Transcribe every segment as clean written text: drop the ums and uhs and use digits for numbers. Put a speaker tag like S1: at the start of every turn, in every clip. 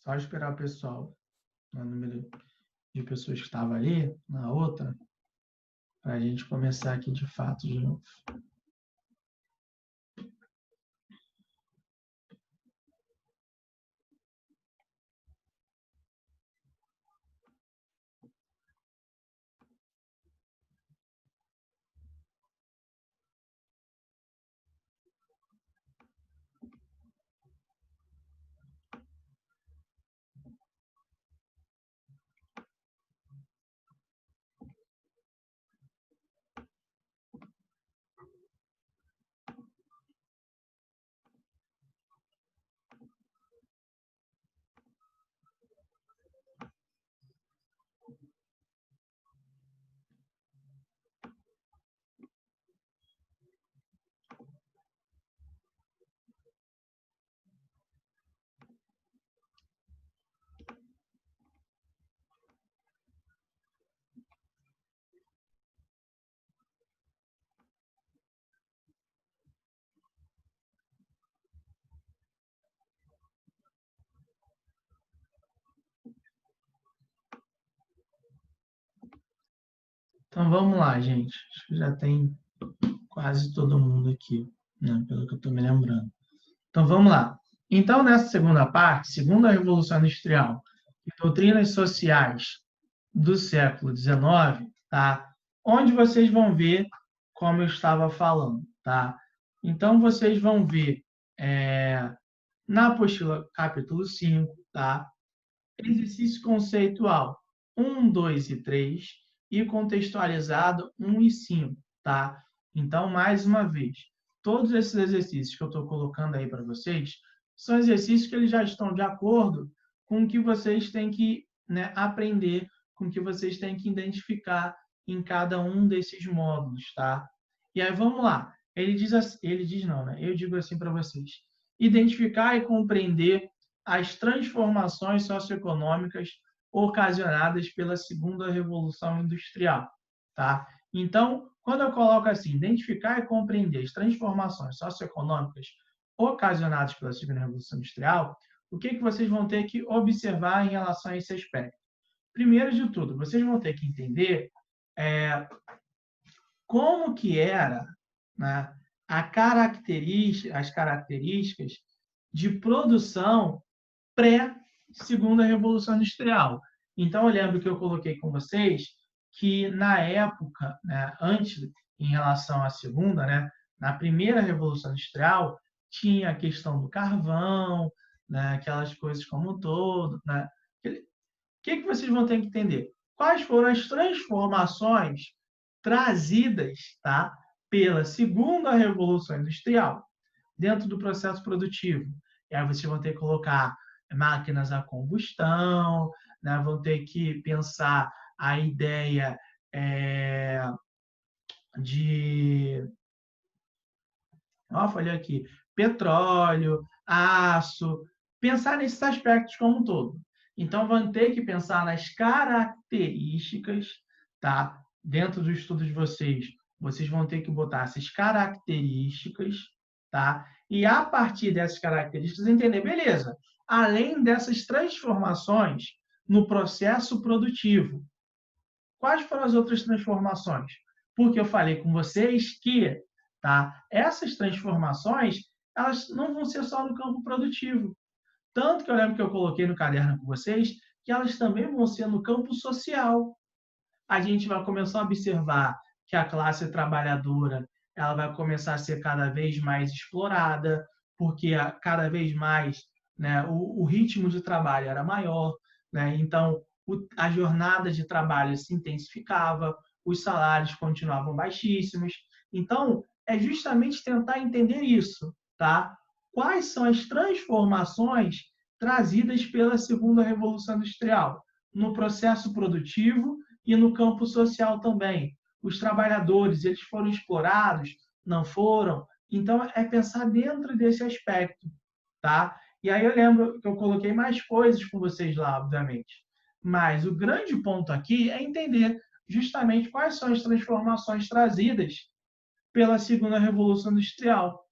S1: Só esperar o pessoal, o número de pessoas que estava ali, na outra, para a gente começar aqui de fato de novo. Então vamos lá, gente. Acho que já tem quase todo mundo aqui, né? Pelo que eu estou me lembrando. Então vamos lá. Então, nessa segunda parte, segundo a Revolução Industrial e doutrinas sociais do século XIX, tá? Onde vocês vão ver como eu estava falando, tá? Então, vocês vão ver na apostila capítulo 5, tá? Exercício conceitual 1, 2 e 3 e contextualizado 1 e 5, tá? Então, mais uma vez, todos esses exercícios que eu estou colocando aí para vocês são exercícios que eles já estão de acordo com o que vocês têm que, né, aprender, com o que vocês têm que identificar em cada um desses módulos, tá? E aí, vamos lá. Ele diz não, né? Eu digo assim para vocês. Identificar e compreender as transformações socioeconômicas ocasionadas pela segunda revolução industrial, tá? Então, quando eu coloco assim, identificar e compreender as transformações socioeconômicas ocasionadas pela segunda revolução industrial, o que vocês vão ter que observar em relação a esse aspecto? Primeiro de tudo, vocês vão ter que entender como que era, né, as características de produção pré-segunda Revolução Industrial. Então, eu lembro que eu coloquei com vocês que, na época, né, antes, em relação à segunda, né, na primeira Revolução Industrial, tinha a questão do carvão, né, aquelas coisas como um todo. Né? O que vocês vão ter que entender? Quais foram as transformações trazidas, tá, pela segunda Revolução Industrial dentro do processo produtivo? E aí vocês vão ter que colocar máquinas a combustão, né? Vão ter que pensar a ideia de... falei aqui. Petróleo, aço. Pensar nesses aspectos como um todo. Então, vão ter que pensar nas características, tá? Dentro do estudo de vocês, vocês vão ter que botar essas características, tá? E a partir dessas características, entender, beleza, além dessas transformações no processo produtivo, quais foram as outras transformações? Porque eu falei com vocês que, tá, essas transformações elas não vão ser só no campo produtivo. Tanto que eu lembro que eu coloquei no caderno com vocês que elas também vão ser no campo social. A gente vai começar a observar que a classe trabalhadora ela vai começar a ser cada vez mais explorada, porque cada vez mais, né, o ritmo de trabalho era maior, né? Então a jornada de trabalho se intensificava, os salários continuavam baixíssimos. Então é justamente tentar entender isso, tá? Quais são as transformações trazidas pela segunda revolução industrial no processo produtivo e no campo social também. Os trabalhadores, eles foram explorados? Não foram? Então, é pensar dentro desse aspecto, tá? E aí eu lembro que eu coloquei mais coisas com vocês lá, obviamente. Mas o grande ponto aqui é entender justamente quais são as transformações trazidas pela segunda revolução industrial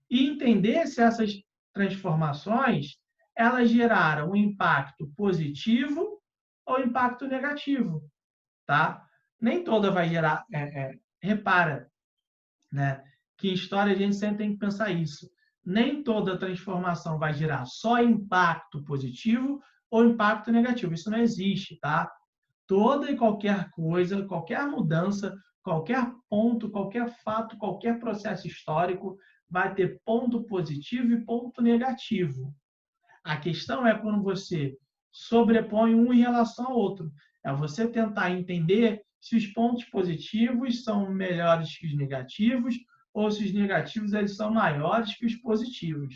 S1: e entender se essas transformações elas geraram um impacto positivo ou impacto negativo, tá? Nem toda vai gerar... repara, né, que em história a gente sempre tem que pensar isso. Nem toda transformação vai gerar só impacto positivo ou impacto negativo. Isso não existe, tá? Toda e qualquer coisa, qualquer mudança, qualquer ponto, qualquer fato, qualquer processo histórico vai ter ponto positivo e ponto negativo. A questão é quando você sobrepõe um em relação ao outro. É você tentar entender se os pontos positivos são melhores que os negativos ou se os negativos eles são maiores que os positivos.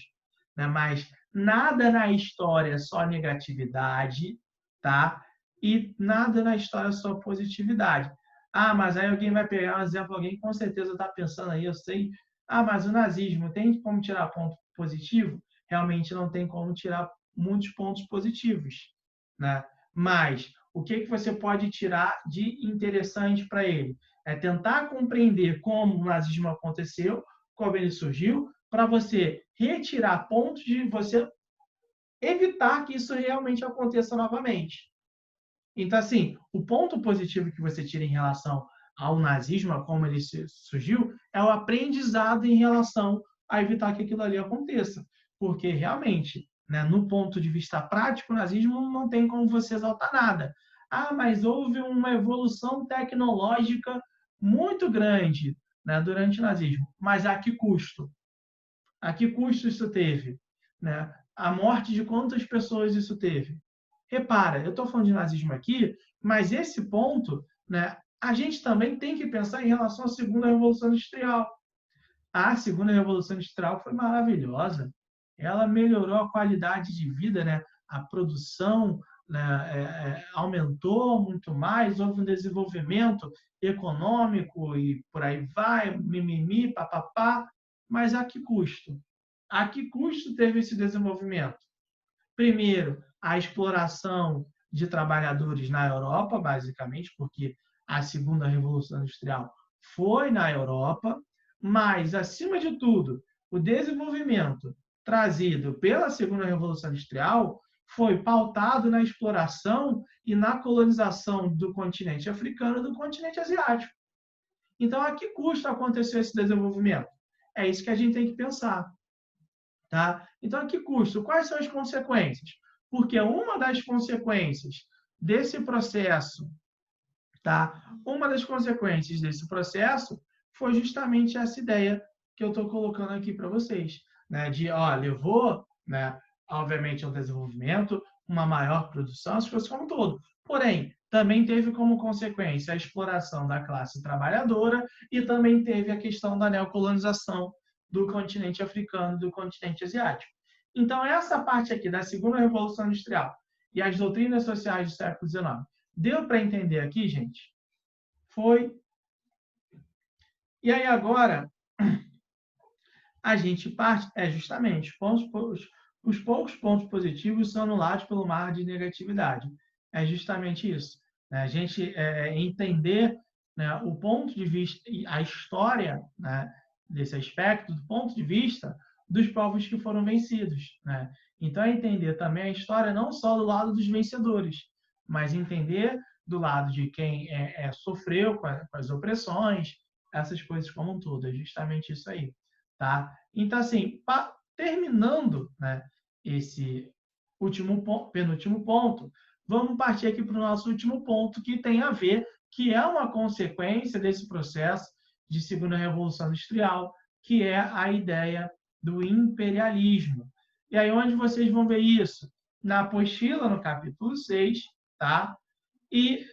S1: Né? Mas nada na história é só negatividade, tá? E nada na história é só positividade. Ah, mas aí alguém vai pegar um exemplo, alguém com certeza está pensando aí, eu sei. Ah, mas o nazismo tem como tirar ponto positivo? Realmente não tem como tirar muitos pontos positivos, né? Mas o que você pode tirar de interessante para ele? É tentar compreender como o nazismo aconteceu, como ele surgiu, para você retirar pontos de você evitar que isso realmente aconteça novamente. Então, assim, o ponto positivo que você tira em relação ao nazismo, a como ele surgiu, é o aprendizado em relação a evitar que aquilo ali aconteça. Porque, realmente, né, no ponto de vista prático, o nazismo não tem como você exaltar nada. Ah, mas houve uma evolução tecnológica muito grande, né, durante o nazismo. Mas a que custo? A que custo isso teve? Né? A morte de quantas pessoas isso teve? Repara, eu estou falando de nazismo aqui, mas esse ponto, né, a gente também tem que pensar em relação à Segunda Revolução Industrial. A Segunda Revolução Industrial foi maravilhosa. Ela melhorou a qualidade de vida, né? A produção, né, aumentou muito mais, houve um desenvolvimento econômico e por aí vai, mimimi, papapá. Mas a que custo? A que custo teve esse desenvolvimento? Primeiro, a exploração de trabalhadores na Europa, basicamente, porque a segunda revolução industrial foi na Europa, mas, acima de tudo, o desenvolvimento trazido pela segunda revolução industrial foi pautado na exploração e na colonização do continente africano e do continente asiático. Então, a que custo aconteceu esse desenvolvimento? É isso que a gente tem que pensar. Tá? Então, a que custo? Quais são as consequências? Porque uma das consequências desse processo, tá? Uma das consequências desse processo foi justamente essa ideia que eu estou colocando aqui para vocês, né? De, ó, levou, né, obviamente, ao desenvolvimento, uma maior produção, as coisas como um todo. Porém, também teve como consequência a exploração da classe trabalhadora e também teve a questão da neocolonização do continente africano, do continente asiático. Então, essa parte aqui da segunda revolução industrial e as doutrinas sociais do século XIX, deu para entender aqui, gente? Foi. E aí agora a gente parte, justamente, os poucos pontos positivos são anulados pelo mar de negatividade. É justamente isso. Né? A gente entender, né, o ponto de vista, a história, né, desse aspecto, do ponto de vista dos povos que foram vencidos. Né? Então, é entender também a história não só do lado dos vencedores, mas entender do lado de quem sofreu com as opressões, essas coisas como um todo. É justamente isso aí. Tá? Então, assim, terminando, né, esse penúltimo ponto, vamos partir aqui para o nosso último ponto, que tem a ver, que é uma consequência desse processo de segunda revolução industrial, que é a ideia do imperialismo. E aí, onde vocês vão ver isso? Na apostila, no capítulo 6, tá? E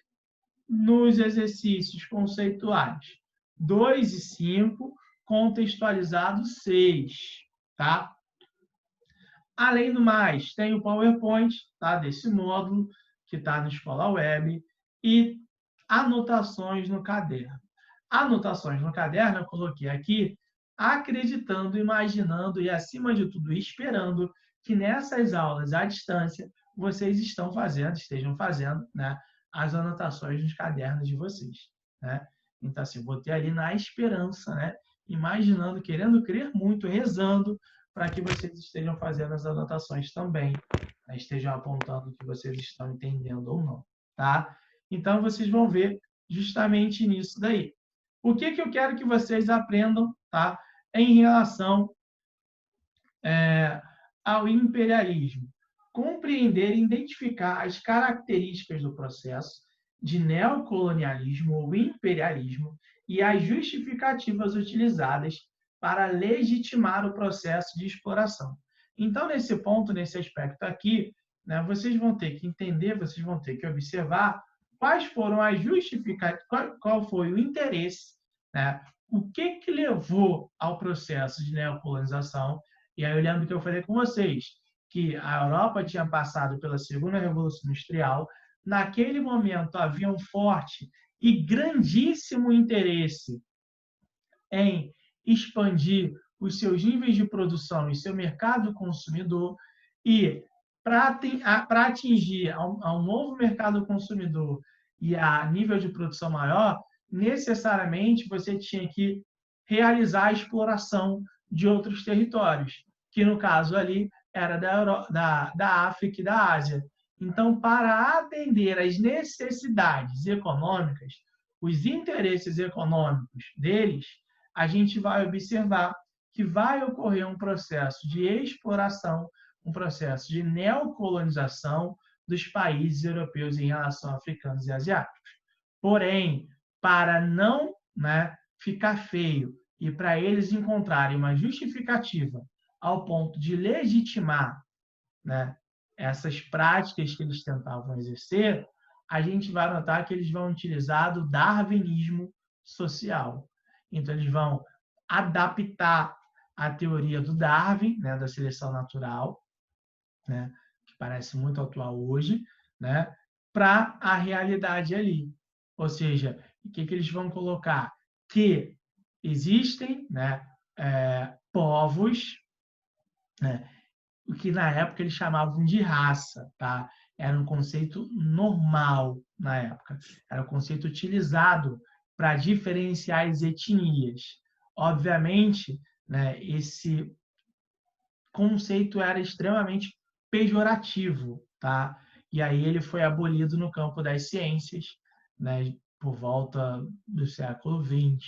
S1: nos exercícios conceituais 2 e 5, contextualizado 6, tá? Além do mais, tem o PowerPoint, tá? Desse módulo, que está no Escola Web, e anotações no caderno. Anotações no caderno eu coloquei aqui, acreditando, imaginando e, acima de tudo, esperando que nessas aulas à distância vocês estejam fazendo, né, as anotações nos cadernos de vocês. Né? Então, assim, vou ter ali na esperança, né, imaginando, querendo crer muito, rezando, para que vocês estejam fazendo as anotações também, né? Estejam apontando o que vocês estão entendendo ou não, tá? Então, vocês vão ver justamente nisso daí. O que eu quero que vocês aprendam, tá? Em relação ao imperialismo. Compreender e identificar as características do processo de neocolonialismo ou imperialismo e as justificativas utilizadas para legitimar o processo de exploração. Então, nesse ponto, nesse aspecto aqui, né, vocês vão ter que entender, vocês vão ter que observar quais foram as justificativas, qual foi o interesse, né, o que levou ao processo de neocolonização. E aí eu lembro que eu falei com vocês que a Europa tinha passado pela segunda Revolução Industrial. Naquele momento havia um forte e grandíssimo interesse em expandir os seus níveis de produção e seu mercado consumidor, e para atingir a um novo mercado consumidor e a nível de produção maior, necessariamente você tinha que realizar a exploração de outros territórios, que no caso ali era da África e da Ásia. Então, para atender às necessidades econômicas, os interesses econômicos deles, a gente vai observar que vai ocorrer um processo de exploração, um processo de neocolonização dos países europeus em relação a africanos e asiáticos. Porém, para não, né, ficar feio e para eles encontrarem uma justificativa ao ponto de legitimar, né, essas práticas que eles tentavam exercer, a gente vai notar que eles vão utilizar o darwinismo social. Então, eles vão adaptar a teoria do Darwin, né, da seleção natural, né, que parece muito atual hoje, né, para a realidade ali. Ou seja, o que eles vão colocar? Que existem, né, povos, né, o que na época eles chamavam de raça, tá? Era um conceito normal na época. Era um conceito utilizado para diferenciar as etnias. Obviamente, né, esse conceito era extremamente pejorativo, tá? E aí ele foi abolido no campo das ciências, né, por volta do século XX.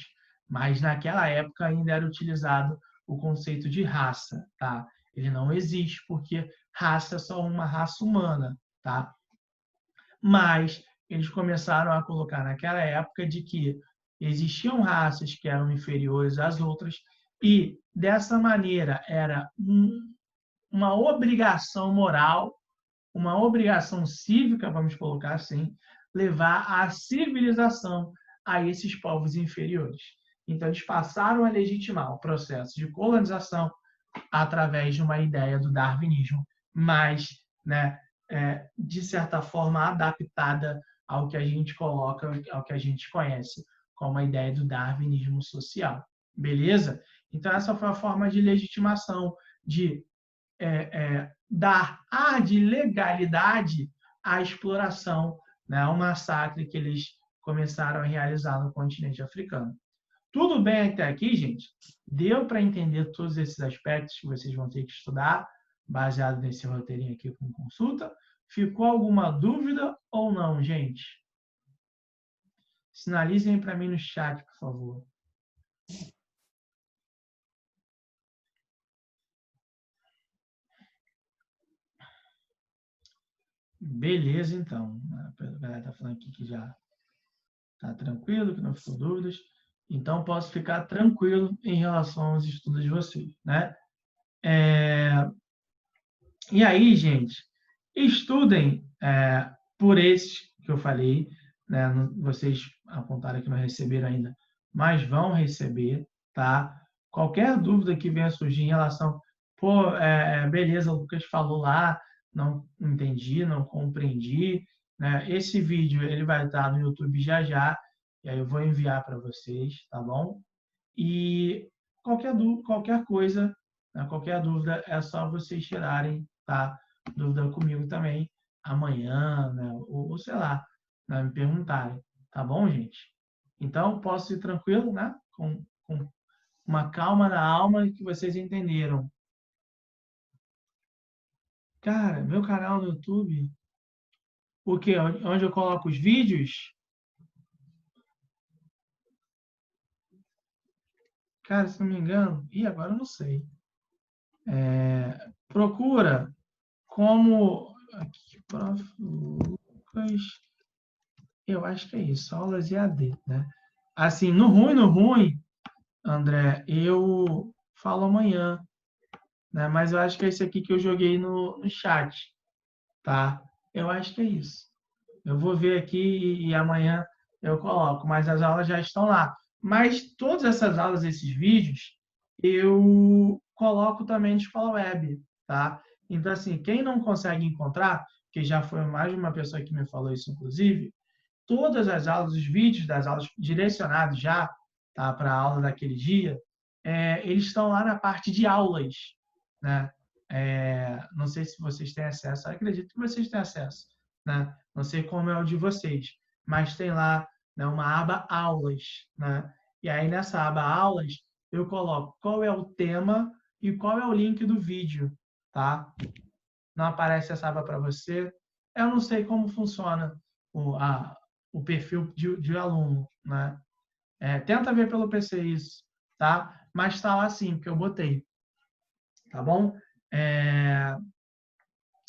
S1: Mas naquela época ainda era utilizado o conceito de raça, tá? Ele não existe porque raça é só uma raça humana, tá? Mas eles começaram a colocar naquela época de que existiam raças que eram inferiores às outras e dessa maneira era uma obrigação moral, uma obrigação cívica, vamos colocar assim, levar a civilização a esses povos inferiores. Então, eles passaram a legitimar o processo de colonização através de uma ideia do darwinismo, mas, né, de certa forma, adaptada ao que a gente coloca, ao que a gente conhece como a ideia do darwinismo social. Beleza? Então, essa foi a forma de legitimação, de dar ar de legalidade à exploração, né, ao massacre que eles começaram a realizar no continente africano. Tudo bem até aqui, gente? Deu para entender todos esses aspectos que vocês vão ter que estudar, baseado nesse roteirinho aqui com consulta? Ficou alguma dúvida ou não, gente? Sinalizem para mim no chat, por favor. Beleza, então. A galera está falando aqui que já está tranquilo, que não ficou dúvidas. Então, posso ficar tranquilo em relação aos estudos de vocês, né? E aí, gente, estudem por esses que eu falei, né? Vocês apontaram que não receberam ainda, mas vão receber, tá? Qualquer dúvida que venha surgir em relação, pô, beleza, o Lucas falou lá, não entendi, não compreendi, né? Esse vídeo ele vai estar no YouTube já já, e aí eu vou enviar para vocês, tá bom? E qualquer coisa, né, qualquer dúvida, é só vocês tirarem, tá? Dúvida comigo também, amanhã, né? Ou sei lá, né, me perguntarem, tá bom, gente? Então, posso ir tranquilo, né? Com uma calma na alma que vocês entenderam Cara, meu canal no YouTube, o quê? Onde eu coloco os vídeos? Cara, se não me engano, agora eu não sei. Procura como aqui, Prof. Lucas, eu acho que é isso, aulas EAD, né? Assim, no ruim, André, eu falo amanhã, né? Mas eu acho que é esse aqui que eu joguei no chat, tá? Eu acho que é isso. Eu vou ver aqui e amanhã eu coloco, mas as aulas já estão lá. Mas todas essas aulas, esses vídeos, eu coloco também de escola web, tá? Então, assim, quem não consegue encontrar, que já foi mais de uma pessoa que me falou isso, inclusive, todas as aulas, os vídeos das aulas direcionados já, tá, para a aula daquele dia, eles estão lá na parte de aulas, né? Não sei se vocês têm acesso, acredito que vocês têm acesso, né? Não sei como é o de vocês, mas tem lá, né, uma aba aulas, né? E aí nessa aba aulas eu coloco qual é o tema e qual é o link do vídeo, tá? Não aparece essa aba para você. Eu não sei como funciona o perfil de aluno, né? Tenta ver pelo PC isso, tá? Mas está lá sim, porque eu botei, tá bom? É,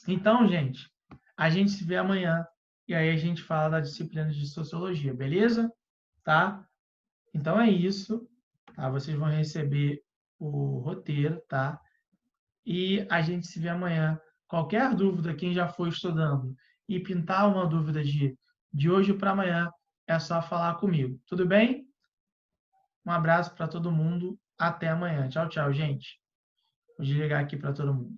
S1: Então, gente, a gente se vê amanhã e aí a gente fala da disciplina de sociologia, beleza? Tá? Então é isso, tá? Vocês vão receber o roteiro, tá? E a gente se vê amanhã. Qualquer dúvida, quem já foi estudando e pintar uma dúvida de hoje para amanhã, é só falar comigo. Tudo bem? Um abraço para todo mundo. Até amanhã. Tchau, tchau, gente. Vou desligar aqui para todo mundo.